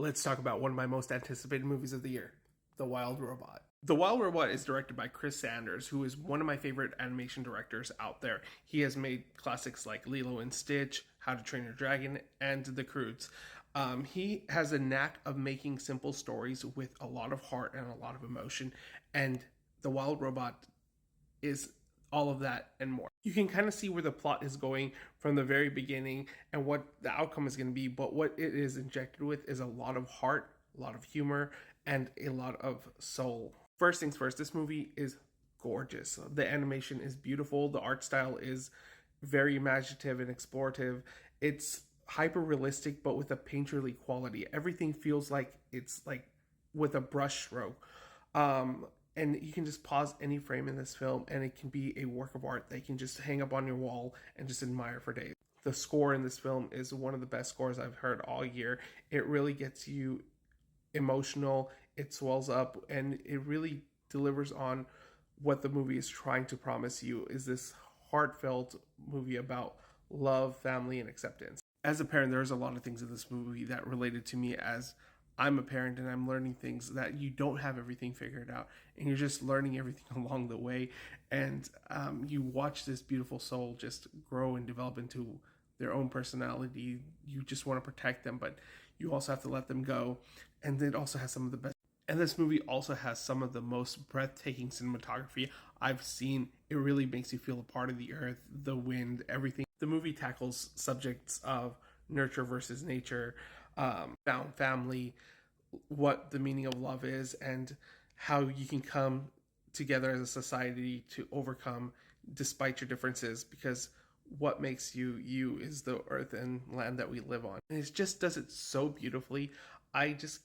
let's talk about one of my most anticipated movies of the year, The Wild Robot. The Wild Robot is directed by Chris Sanders, who is one of my favorite animation directors out there. He has made classics like Lilo and Stitch, How to Train Your Dragon, and The Croods. He has a knack of making simple stories with a lot of heart and a lot of emotion, and The Wild Robot is all of that and more. You can kind of see where the plot is going from the very beginning and what the outcome is going to be, but what it is injected with is a lot of heart, a lot of humor, and a lot of soul. First things first, this movie is gorgeous. The animation is beautiful. The art style is very imaginative and explorative. It's hyper realistic, but with a painterly quality. Everything feels like it's like with a brush stroke. And you can just pause any frame in this film and it can be a work of art that you can just hang up on your wall and just admire for days. The score in this film is one of the best scores I've heard all year. It really gets you emotional, it swells up, and it really delivers on what the movie is trying to promise you, is this heartfelt movie about love, family, and acceptance. As a parent, there's a lot of things in this movie that related to me, as I'm a parent and I'm learning things that you don't have everything figured out and you're just learning everything along the way. And you watch this beautiful soul just grow and develop into their own personality. You just want to protect them, but you also have to let them go. And it also has some of the best. And this movie also has some of the most breathtaking cinematography I've seen. It really makes you feel a part of the earth, the wind, everything. The movie tackles subjects of nurture versus nature, found family, what the meaning of love is, and how you can come together as a society to overcome despite your differences, because what makes you you is the earth and land that we live on. And it just does it so beautifully. I just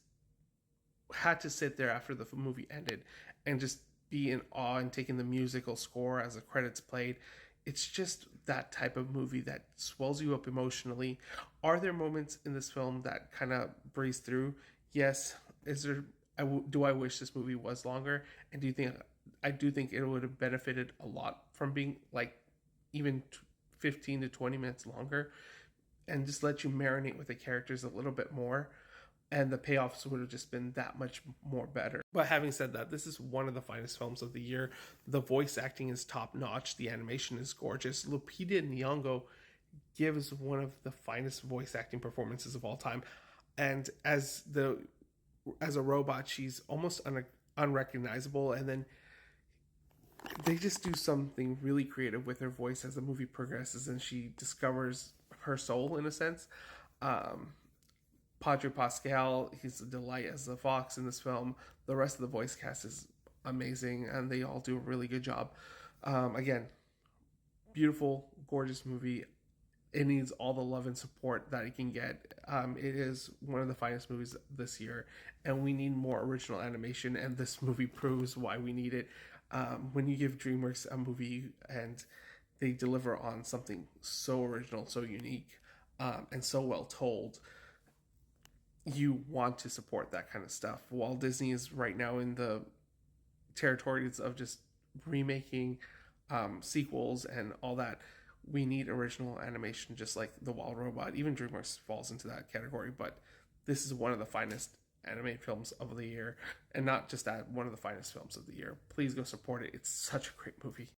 had to sit there after the movie ended and just be in awe and take in the musical score as the credits played. It's just that type of movie that swells you up emotionally. Are there moments in this film that kind of breeze through? Yes. Is there? Do I wish this movie was longer? And do you think? I do think it would have benefited a lot from being like even 15 to 20 minutes longer, and just let you marinate with the characters a little bit more. And the payoffs would have just been that much more better. But having said that, this is one of the finest films of the year. The voice acting is top notch. The animation is gorgeous. Lupita Nyong'o gives one of the finest voice acting performances of all time. And as a robot, she's almost unrecognizable. And then they just do something really creative with her voice as the movie progresses and she discovers her soul in a sense. Padre Pascal, he's a delight as the fox in this film. The rest of the voice cast is amazing, and they all do a really good job. Again, beautiful, gorgeous movie. It needs all the love and support that it can get. It is one of the finest movies this year, and we need more original animation, and this movie proves why we need it. When you give DreamWorks a movie and they deliver on something so original, so unique, and so well told, you want to support that kind of stuff. While Disney is right now in the territories of just remaking sequels and all that, we need original animation, just like The Wild Robot. Even DreamWorks falls into that category, but this is one of the finest animated films of the year, and not just that, one of the finest films of the year. Please go support it. It's such a great movie.